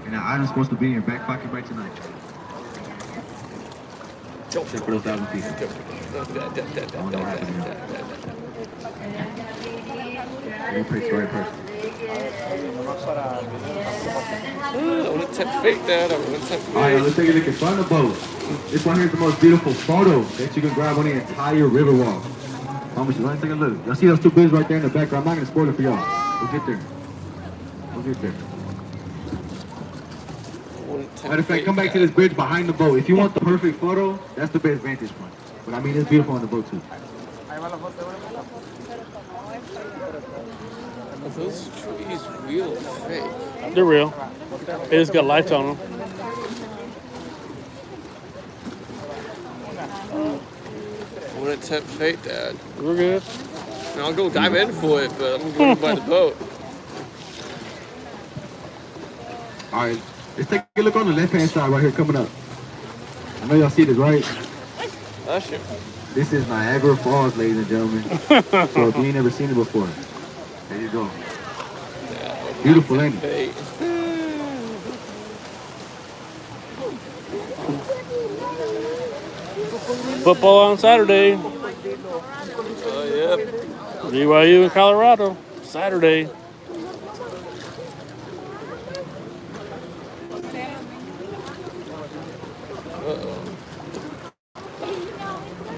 And that item's supposed to be in your back pocket by tonight. Except for those 1,000 pieces. I don't know what happened here. We'll pay the right person. I want to tempt fate, Dad. I want to tempt fate. Alright, let's take a look in front of the boat. This one here is the most beautiful photo that you can grab on the entire river wall. Let's take a look. Y'all see those two bridges right there in the background? I'm not going to spoil it for y'all. We'll get there. We'll get there. Matter of fact, come back to this bridge behind the boat. If you want the perfect photo, that's the best vantage point. But I mean, it's beautiful on the boat too. Are those trees real or fake? They're real. They just got lights on them. I want to tempt fate, Dad. We're good. And I'll go dive in for it, but I'm going by the boat. Alright, let's take a look on the left-hand side right here coming up. I know y'all see this, right? Usher. This is Niagara Falls, ladies and gentlemen. So if you ain't never seen it before, there you go. Yeah, Beautiful, ain't it? fate. Football on Saturday. Yep. BYU in Colorado. Saturday.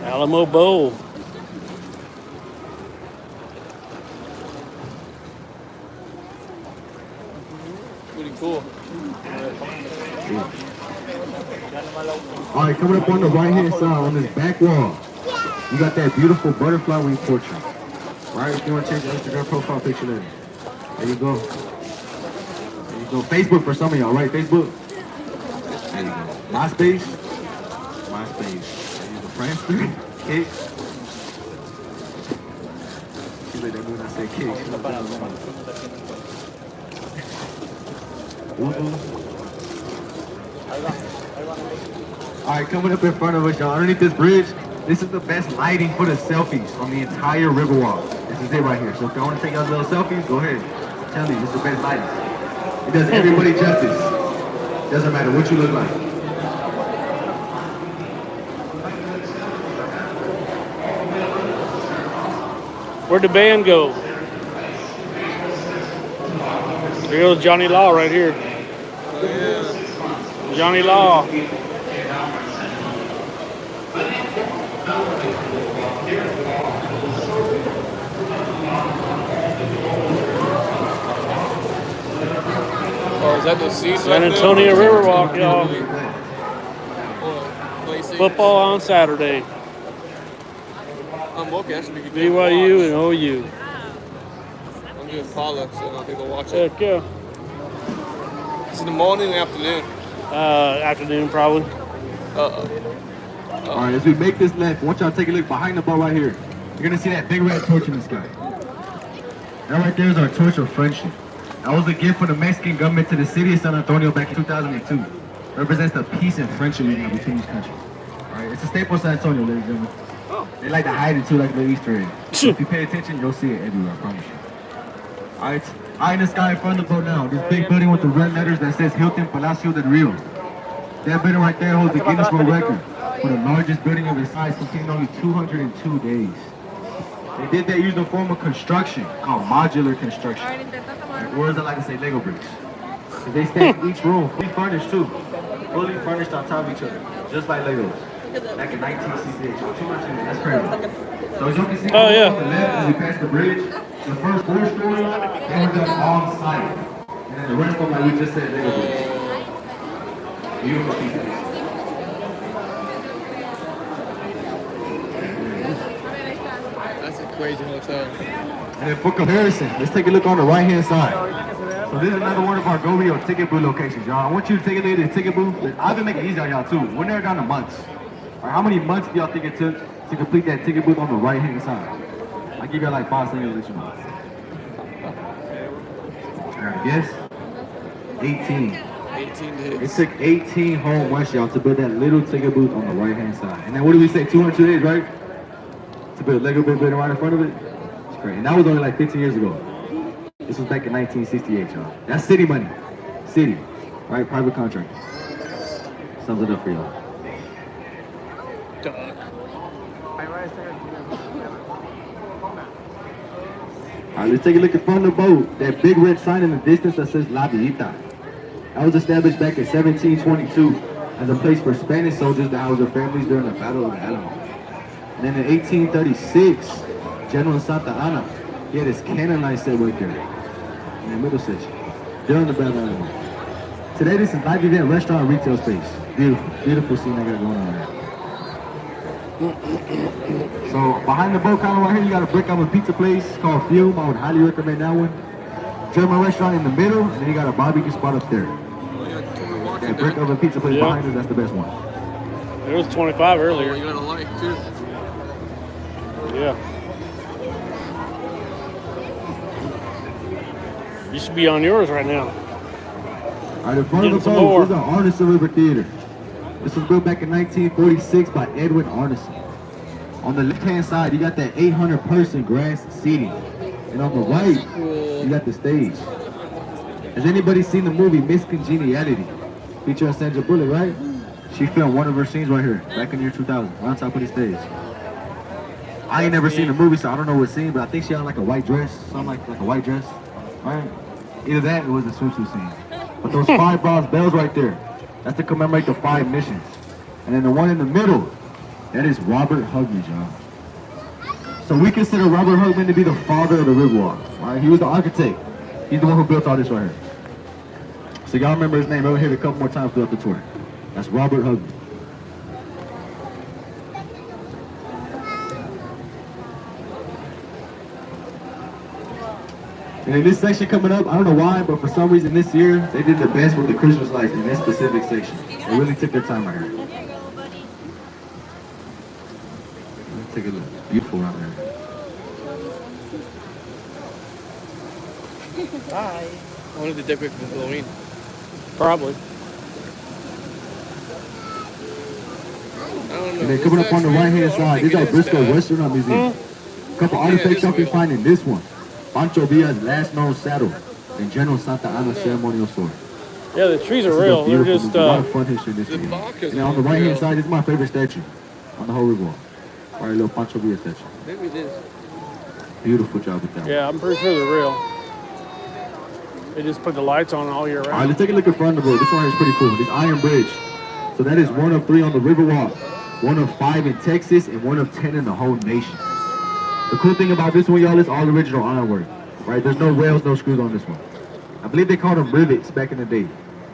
Alamo Bowl. Pretty cool. Alright, coming up on the right-hand side, on this back wall, you got that beautiful butterfly wing portrait. Right? If you want to change your Instagram profile picture there. There you go. There you go. Facebook for some of y'all, right? Facebook? There you go. MySpace? MySpace. There you go. Friendster? Kick? She let that when I say kick. Alright, coming up in front of us, y'all, underneath this bridge, this is the best lighting for the selfies on the entire river wall. This is it right here. So if y'all want to take y'all little selfies, go ahead. I'm telling you, this is the best lighting. It does everybody justice. Doesn't matter what you look like. Where'd the band go? Here goes Johnny Law right here. Johnny Law. Oh, is that the seaside? San Antonio Riverwalk, y'all. Football on Saturday. I'm okay. I should be good. BYU and OU. I'm doing Paula, so I'll people watch it. Heck yeah. It's in the morning or afternoon? Afternoon probably. Alright, as we make this left, I want y'all to take a look behind the boat right here. You're gonna see that big red torch in the sky. That right there is our torch of friendship. That was a gift from the Mexican government to the city of San Antonio back in 2002. It represents the peace and friendship we have between these countries. Alright, it's a staple of San Antonio, ladies and gentlemen. They like to hide it too, like the Easter egg. So if you pay attention, you'll see it everywhere, I promise you. Alright, eye in the sky in front of the boat now. This big building with the red letters that says Hilton Palacio del Rio. That building right there holds the Guinness World Record for the largest building of its size, containing only 202 days. They did that using a form of construction called modular construction. Or as I like to say, Lego bricks. Because they stack each room, fully furnished too. Fully furnished on top of each other, just like Legos. Back in 1968. 202, that's crazy. So as you can see, on the left, as we pass the bridge, the first 4 stories, they were done on site. And then the rest of them, like we just said, Lego bricks. Beautiful pieces. That's a crazy hotel. And then for comparison, let's take a look on the right-hand side. So this is another one of our Go Rio ticket booth locations, y'all. I want you to take a look at the ticket booth. I've been making it easy on y'all too. We're never down to months. All right, how many months do y'all think it took to complete that ticket booth on the right-hand side? I'll give y'all like 5 seconds to let you know. All right, guess? 18. 18 days. It took 18 whole months, y'all, to build that little ticket booth on the right-hand side. And then what do we say, 202 days, right? To build a Lego brick building right in front of it? It's great. And that was only like 15 years ago. This was back in 1968, y'all. That's city money. City. Right, private contract. Sums it up for y'all. Alright, let's take a look in front of the boat. That big red sign in the distance that says La Villita. That was established back in 1722 as a place for Spanish soldiers to house their families during the Battle of the Alamo. And then in 1836, General Santa Ana, he had his cannon line set right there in the middle section during the Battle of the Alamo. Today, this is live event restaurant and retail space. Beautiful, beautiful scene I got going on there. So behind the boat counter right here, you got a brick oven pizza place called Fume. I would highly recommend that one. German restaurant in the middle, and then you got a barbecue spot up there. That brick oven pizza place behind us, that's the best one. It was 25 earlier. You gotta like too. Yeah. You should be on yours right now. All right, in front of the Getting some boat more. is the Arneson River Theater. This was built back in 1946 by Edwin Arneson. On the left-hand side, you got that 800-person grass seating. And on the right, you got the stage. Has anybody seen the movie Miss Congeniality? Featuring Sandra Bullock, right? She filmed one of her scenes right here, back in the year 2000, right on top of the stage. I ain't never seen the movie, so I don't know what scene, but I think she had like a white dress, something like a white dress, right? Either that or it was a swimsuit scene. But those 5 bronze bells right there, that's to commemorate the 5 missions. And then the one in the middle, that is Robert Hugman, y'all. So we consider Robert Hugman to be the father of the Riverwalk, right? He was the architect. He's the one who built all this right here. So y'all remember his name. I'll hit it a couple more times throughout the tour. That's Robert Hugman. And in this section coming up, I don't know why, but for some reason this year, they did the best with the Christmas lights in this specific section. They really took their time right here. Let's take a look. Beautiful around here. Hi. I wanted to decorate for Halloween. Probably. I don't know. And then coming up on the right-hand side, these are Briscoe Restaurant Museum. A couple artifacts y'all can find in this one. Pancho Villa's last known saddle and General Santa Ana ceremonial sword. Yeah, the trees are This is a real. They're beautiful just, movie. A lot of fun history in this The video. bark is And on the right-hand side, this is my favorite statue on the whole river. All right, little Pancho Villa statue. Maybe it is. Beautiful job with that one. yeah, I'm pretty sure they're real. They just put the lights on all year All right, round. let's take a look at front of the boat. This one here is pretty cool. This iron bridge. So that is 1 of 3 on the Riverwalk, 1 of 5 in Texas, and 1 of 10 in the whole nation. The cool thing about this one, y'all, is all original ironwork. Right? There's no rails, no screws on this one. I believe they called them rivets back in the day.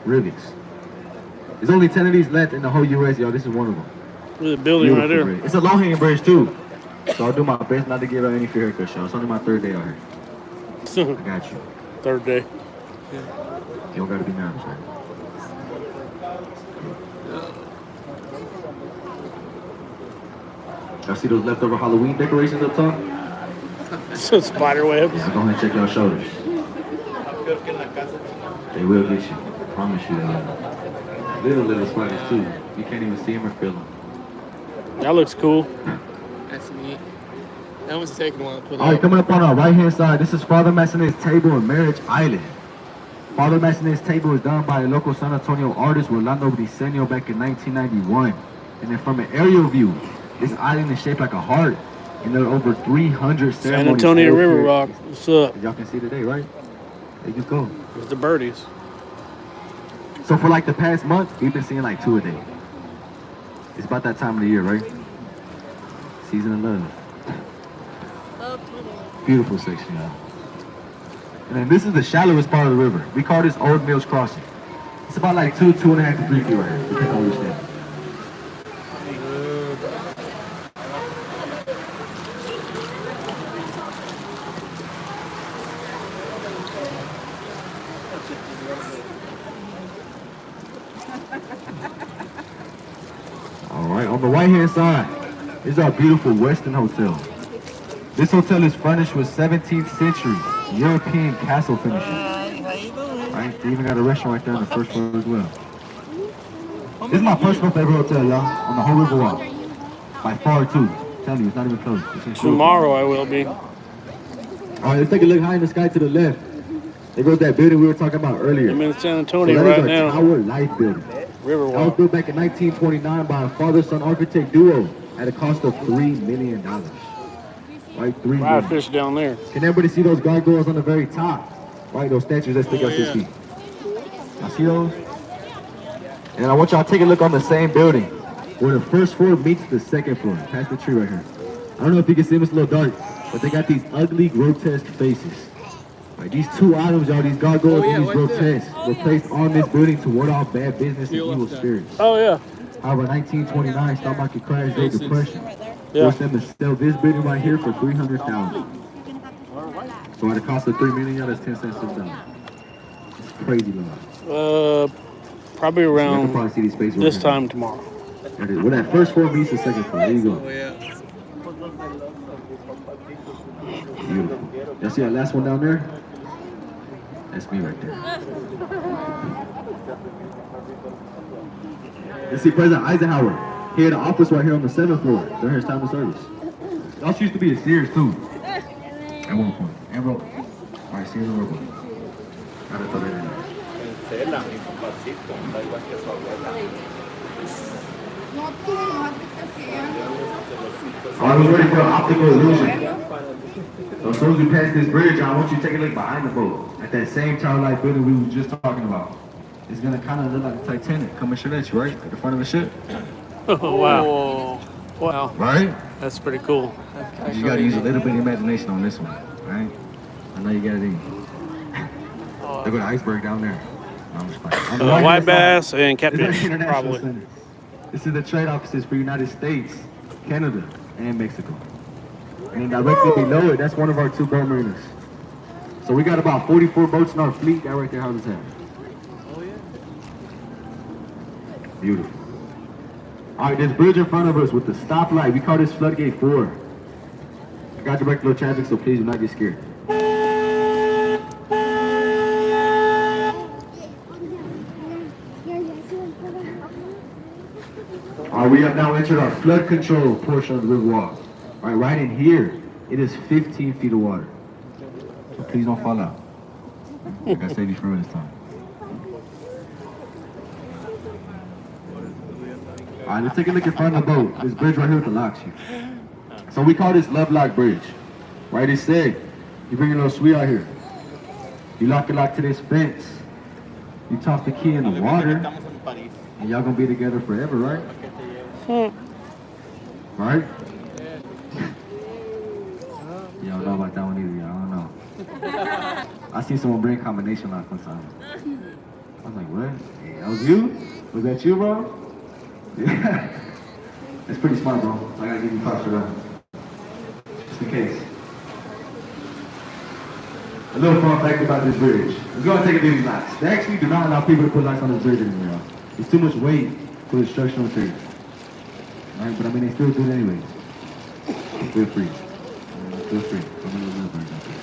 Rivets. There's only 10 of these left in the whole U.S., y'all. This is one of them. There's a building right Beautiful there. bridge. It's a low-hanging bridge, too. So I'll do my best not to give out any free haircuts, y'all. It's only my 3rd day out here. I got you. 3rd day. You don't gotta be nervous, right? Y'all see those leftover Halloween decorations up top? Some spider webs. Yeah, go ahead and check your shoulders. They will get you. I promise you they will. Little spiders too. You can't even see them or feel them. That looks cool. That's neat. That was the second one I put All right, up. coming up on our right-hand side, this is Father Massenet's table in Marriage Island. Father Massenet's table was done by a local San Antonio artist, Rolando Briseño, back in 1991. And then from an aerial view, this island is shaped like a heart. And there are over 300 ceremonies. San Antonio held River here. Rock. What's up? Y'all can see today, right? There you go. There's the birdies. So for like the past month, we've been seeing like 2 a day. It's about that time of the year, right? Season of love. Beautiful section, y'all. And then this is the shallowest part of the river. We call this Old Mills Crossing. It's about like 2.5 to 3 feet right here, depending on where you stand. All right, on the right-hand side is our beautiful Westin Hotel. This hotel is furnished with 17th century European castle finishes. Right, they even got a restaurant right there on the first floor as well. This is my personal favorite hotel, y'all, on the whole Riverwalk. By far, too. I'm telling you, it's not even close. Tomorrow I will be. All right, let's take a look high in the sky to the left. There goes that building we were talking about earlier. I'm in San So Antonio that is right our now. Tower Life building. River That was walk. built back in 1929 by a father-son architect duo at a cost of $3 million. Right, $3 Fry million. fish down there. Can everybody see those gargoyles on the very top? Right, those statues that stick out 6 feet. I see those? And I want y'all to take a look on the same building where the first floor meets the second floor. Past the tree right here. I don't know if you can see them, it's a little dark, but they got these ugly, grotesque faces. Right, these two items, y'all, these gargoyles and these grotesques, were placed on this building to ward off bad business and evil spirits. Oh, yeah. However, 1929 stock market crash, Great Depression, Yeah. forced them to sell this building right here for $300,000. So at a cost of $3 million, that's 10 cents to the dollar. It's crazy, love. Probably You can around probably see these faces this right here. time tomorrow. There it is. Where that first floor meets the second floor. There you go. Beautiful. Y'all see that last one down there? That's me right there. You see President Eisenhower. He had an office right here on the 7th floor during his time of service. It also used to be a Sears too. At one point. And Roebuck. Alright, Sears and Roebuck. Gotta throw that in there. I was ready for an optical illusion. So as soon as we pass this bridge, I want you to take a look behind the boat. At that same tower light building we were just talking about. It's gonna kind of look like a Titanic coming straight at you, right? At the front of the ship. Oh, wow. Wow. Right? That's pretty cool. You gotta use a little bit of imagination on this one, right? I know you got it in. Look at the iceberg down there. No, I'm just playing. On the right-hand White side, bass and it's like catfish, International probably. Center. This is the trade offices for United States, Canada, and Mexico. And directly below it, that's one of our 2 boat marinas. So we got about 44 boats in our fleet. That right there houses that. Oh yeah. Beautiful. All right, this bridge in front of us with the stoplight, we call this floodgate 4. I got direct flow traffic, so please do not get scared. All right, we have now entered our flood control portion of the river walk. All right in here, it is 15 feet of water. So please don't fall out. I gotta save you for this time. All right, let's take a look in front of the boat. This bridge right here with the locks here. So we call this Love Lock Bridge. Right, it said, you bring your little sweet out here. You lock it lock to this fence. You toss the key in the water. And y'all gonna be together forever, right? Right? You don't know about that one either, y'all. I don't know. I seen someone bring combination lock one time. I was like, what? Hey, that was you? Was that you, bro? Yeah. It's pretty smart, bro. I gotta give you props for that. Just in case. A little fun fact about this bridge. Let's go and take a look at these locks. They actually do not allow people to put locks on this bridge anymore, y'all. It's too much weight for the structural material. Alright, but I mean, they still do it anyways. Feel free. Feel free. Some of those little birds out there.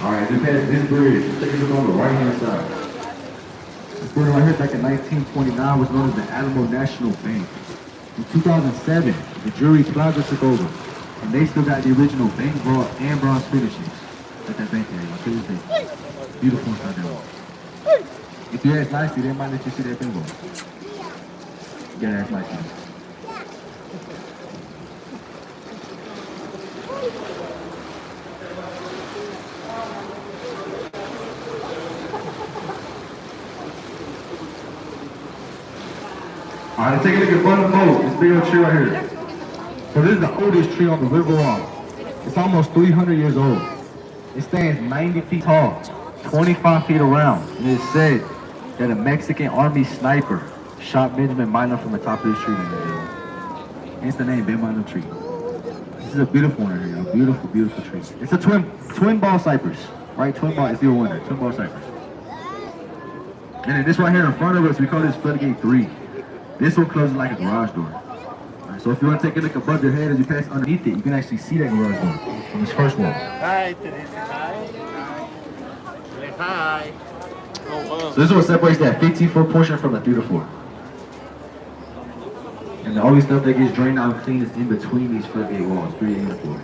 Alright, just past this bridge, take a look on the right-hand side. This building right here back in 1929 was known as the Alamo National Bank. In 2007, the Drury Plaza took over, and they still got the original bank vault and bronze finishings at that bank area. To this day. Beautiful inside there. If you ask nicely, they might let you see that bank vault. You gotta ask nicely. All right, take a look at front of the boat. This big old tree right here. So this is the oldest tree on the river walk. It's almost 300 years old. It stands 90 feet tall, 25 feet around. And it is said that a Mexican army sniper shot Benjamin Milo from the top of this tree. Hence the name Ben Milo tree. This is a beautiful one right here. A beautiful, beautiful tree. It's a twin ball cypress, right? Twin ball is the winner. Twin ball cypress. And then this right here in front of us, we call this floodgate 3. This one closes like a garage door. Right, so if you want to take a look above your head as you pass underneath it, you can actually see that garage door from this first wall. hi. Oh, wow. So this is what separates that 15-foot portion from the 3-to-4. And all these stuff that gets drained out clean is in between these floodgate walls, 3 and 4.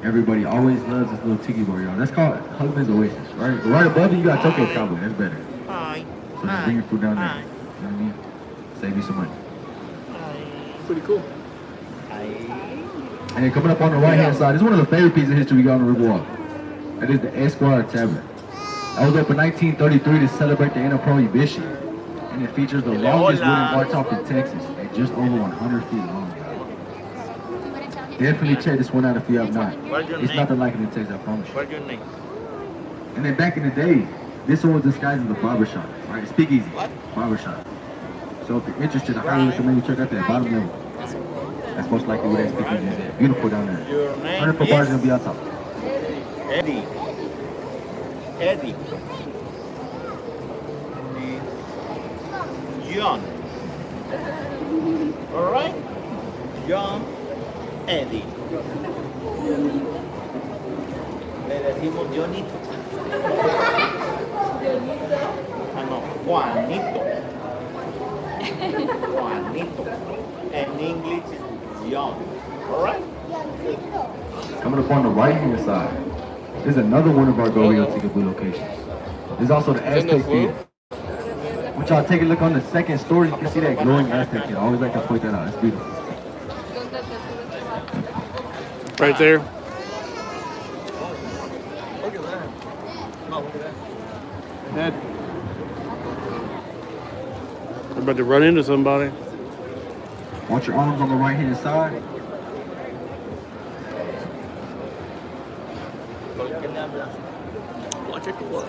Everybody always loves this little tiki bar, y'all. That's called Hugman's Oasis, right? But right above it, you got Tokyo Cowboy. That's better. Hi. So just bring your food down there. You know what I mean? Save you some money. Pretty cool. And then coming up on the right-hand side, this is one of the favorite pieces of history we got on the Riverwalk. That is the Esquire Tavern. That was opened in 1933 to celebrate the end of Prohibition. And it features the longest wooden bar top in Texas at just over 100 feet long. Definitely check this one out if you have not. It's nothing like it in Texas, I promise you. What's your name? And then back in the day, this one was disguised as a barbershop, right? Speakeasy, barbershop. So if you're interested, I highly recommend you check out that bottom level. That's most likely where that speakeasy is at. Beautiful down there. Your name 100 per bar is gonna be on top. Eddie. Eddie. John. All right? John. Eddie. Le decimos Johnito. Ah, no, Juanito. Juanito. In English, John. All right? Coming up on the right-hand side, there's another one of our Go Rio Ticket Blue locations. There's also the Aztec Theater. Which y'all take a look on the second story, you can see that glowing Aztec kid. I always like to point that out. It's beautiful. Right there. Head. I'm about to run into somebody. Want your arms on the right-hand side. Watch it go up.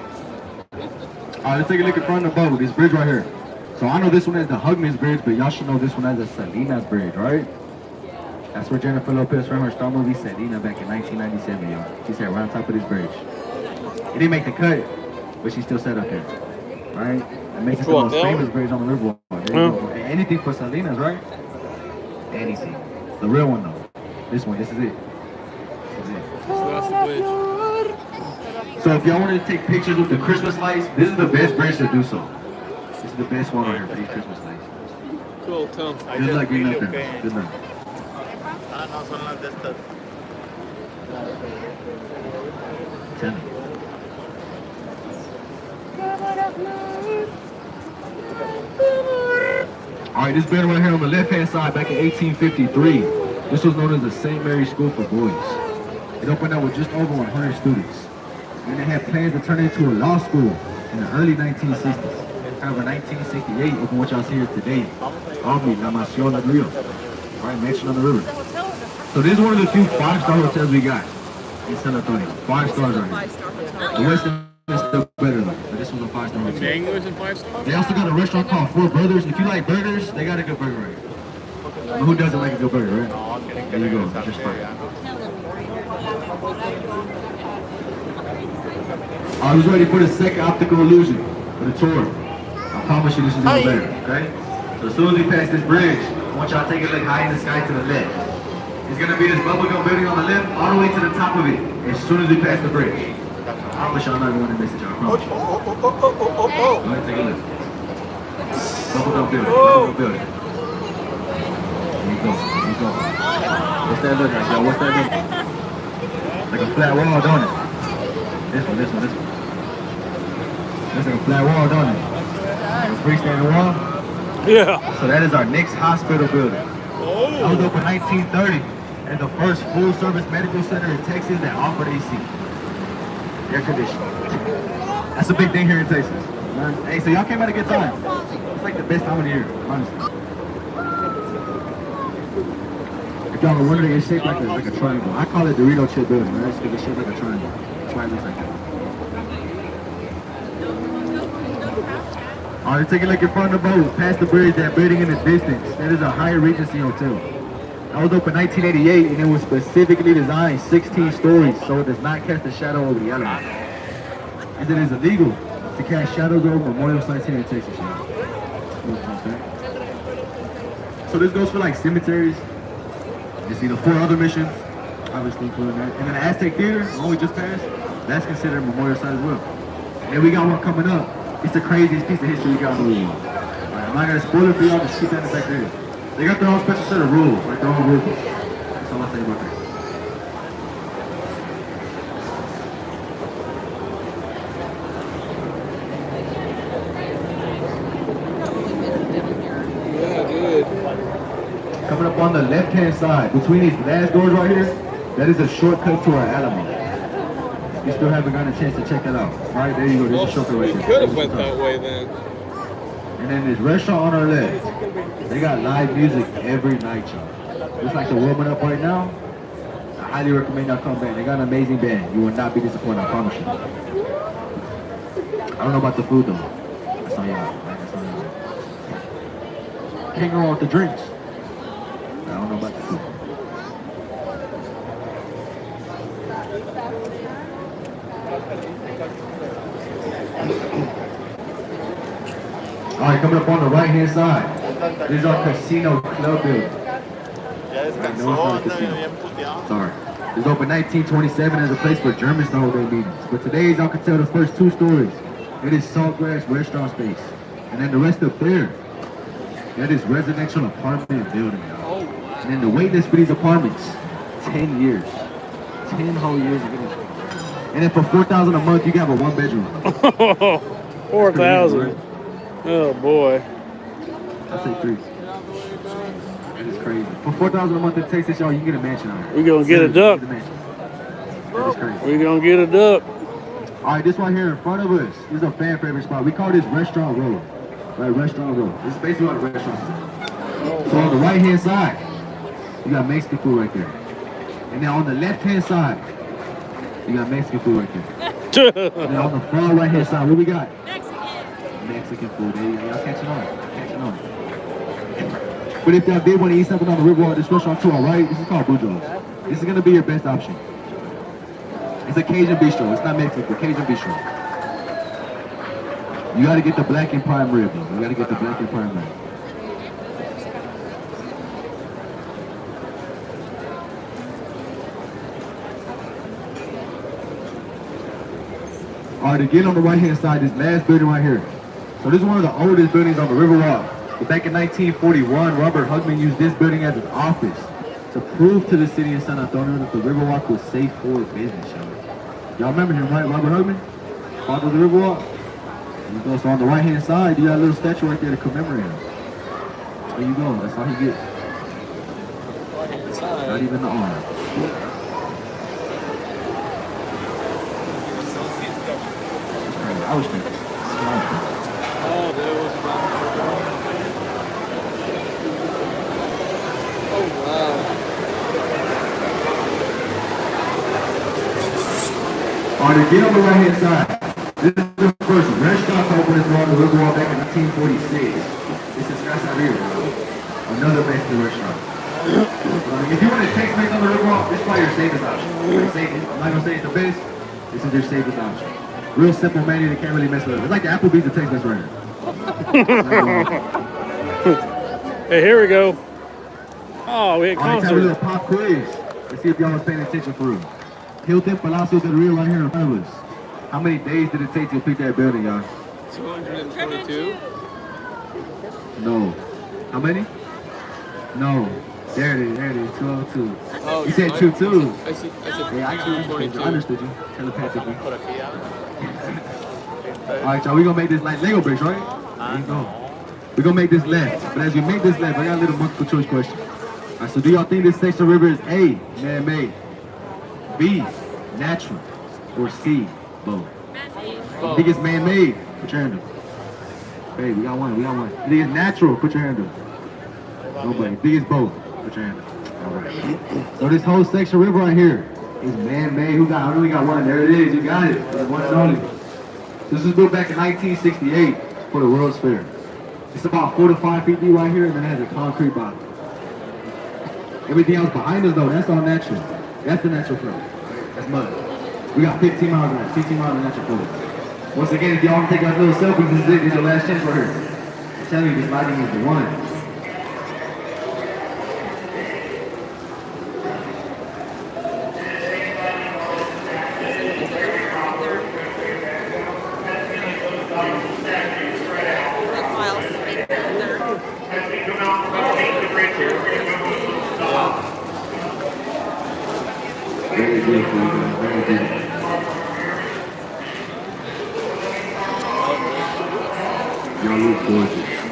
Alright, let's take a look in front of the boat. This bridge right here. So I know this one as the Hugman's Bridge, but y'all should know this one as the Salinas Bridge, right? That's where Jennifer Lopez from her star movie Selena back in 1997, y'all. She sat right on top of this bridge. It didn't make the cut, but she still sat up there, right? It makes it the most famous bridge on the Riverwalk. Anything for Salinas, right? Anything. The real one though. This one, this is it. This is it. So that's the bridge. So if y'all wanted to take pictures with the Christmas lights, this is the best bridge to do so. This is the best one right here for these Christmas lights. Cool, tell them. Good luck getting up there. Good luck. Ah, no, son las de estas. Tell me. Alright, this building right here on the left-hand side back in 1853. This was known as the St. Mary's School for Boys. It opened up with just over 100 students. And they had plans to turn it into a law school in the early 1960s. However, 1968 opened what y'all see here today. Albany, La Mansión del Rio. Right, mansion on the river. So this is one of the few 5-star hotels we got in San Antonio. 5 stars right here. The West End is still better though, but this was a 5-star hotel. Mango is in 5 stars? They also got a restaurant called Four Brothers. If you like burgers, they got a good burger right here. But who doesn't like a good burger, right? There you go, just fine. I was ready for the second optical illusion for the tour. I promise you this is even better, okay? So as soon as we pass this bridge, I want y'all to take a look high in the sky to the left. It's gonna be this bubblegum building on the left, all the way to the top of it, as soon as we pass the bridge. I promise y'all not going to miss it, y'all. I promise you. Go ahead, take a look. Bubblegum building, bubblegum building. There you go, there you go. What's that look like, y'all? What's that look like? Like a flat wall, don't it? This one, this one, this one. Looks like a flat wall, don't it? Like a freestanding wall. Yeah. So that is our next hospital building. That was opened in 1930 and the first full-service medical center in Texas that offered AC. Air conditioning. That's a big thing here in Texas. Hey, so y'all came at a good time. It's like the best time of the year, honestly. If y'all were wondering, it's shaped like a triangle. I call it Dorito chip building, right? Because it's shaped like a triangle. That's why it looks like that. Alright, take a look in front of the boat, past the bridge, that building in the distance. That is a Hyatt Regency Hotel. That was opened in 1988 and it was specifically designed 16 stories so it does not cast a shadow over the elements. And it is illegal to cast shadows over memorial sites here in Texas. Okay. So this goes for like cemeteries. You see the 4 other missions, obviously including that. And then the Aztec Theater, the one we just passed, That's considered a memorial site as well. And we got one coming up. It's the craziest piece of history we got on the wall. Right, I'm not gonna spoil it for y'all, just keep that in the back there. They got their own special set of rules, like their own rule book. That's all I say about that. Yeah, dude. Coming up on the left-hand side, between these last doors right here, that is a shortcut to our Alamo. You still haven't gotten a chance to check that out. All right, there you go. There's a shortcut We right there. could have went that way then. And then this restaurant on our left, they got live music every night, y'all. Just like the warming up right now, I highly recommend y'all come back. They got an amazing band. You will not be disappointed, I promise you. I don't know about the food though. That's on y'all. That's on y'all. Can't go wrong with the drinks. I don't know about the food. All right, coming up on the right-hand side, this is our casino club building. Ya descansó, anda bien puteado. Sorry. It was opened 1927 as a place for Germans to hold their meetings. But today, as y'all can tell, the first 2 stories, it is Saltgrass restaurant space. And then the rest up there, that is residential apartment building, y'all. And then the wait list for these apartments, 10 years. 10 whole years of getting. And then for $4,000 a month, you can have a 1-bedroom. 4,000. Oh boy. I'll say 3. That is crazy. For $4,000 a month in Texas, y'all, you can get a mansion out here. We gonna get a duck. That is crazy. We gonna get a duck. All right, this one here in front of us, this is a fan favorite spot. We call this Restaurant Row. Right, Restaurant Row. This is basically what a restaurant is. So on the right-hand side, you got Mexican food right there. And then on the left-hand side, you got Mexican food right there. And then on the far right-hand side, what we got? Mexican food. There you go. Y'all catching on. Catching on. But if y'all did want to eat something on the Riverwalk, this restaurant to our right, this is called Boudreaux's. This is going to be your best option. It's a Cajun bistro. It's not Mexican, Cajun bistro. You got to get the black and prime rib, though. You got to get the black and prime rib. All right, again on the right-hand side, this last building right here. So this is one of the oldest buildings on the Riverwalk. But back in 1941, Robert Hugman used this building as his office to prove to the city of San Antonio that the Riverwalk was safe for business, y'all remember him, right? Robert Hugman? Father of the Riverwalk? There you go. So on the right-hand side, you got a little statue right there to commemorate him. There you go. That's all he gets. Not even the arm. I was thinking. Oh, there was one. Oh, wow. All right, again on the right-hand side, this is the first restaurant to open its door on the Riverwalk back in 1946. This is Casa Rio, another Mexican restaurant. If you want to taste Mexican on the Riverwalk, this is probably your safest option. I'm not going to say it's the best, this is your safest option. Real simple menu that can't really mess with it. It's like the Applebee's that tastes best right here. Hey, here we go. Oh, we had All right, time for a concert. little pop quiz. Let's see if y'all was paying attention for real. Hilton Palacio del Rio right here in front of us. How many days did it take to complete that building, y'all? 222? No. How many? No. There it is. There it is. 202. Oh, You said I- 2-2. I said Yeah, I 222. understood you. Telepathically. Por aquí ya. All right, y'all. We gonna make this like Lego bricks, right? There you go. We gonna make this left. But as we make this left, I got a little multiple choice question. All right. So do y'all think this section river is A, man-made, B, natural, or C, both? You think it's man-made? Put your hand up. Hey, we got one. We got one. You think it's natural? Put your hand up. Nobody. You think it's both? Put your hand up. All right. So this whole section river right here is man-made. Who got? I only got one. There it is. You got it. It's one and only. This was built back in 1968 for the World's Fair. It's about 4 to 5 feet deep right here, and then it has a concrete bottom. Everything else behind us, though, that's all natural. That's the natural flow. That's mud. We got 15 miles of that. 15 miles of natural flow. Once again, if y'all want to take our little selfies, this is it. This is your last chance right here. I'm telling you, this lighting is the one. Very beautiful, very beautiful. Y'all look gorgeous.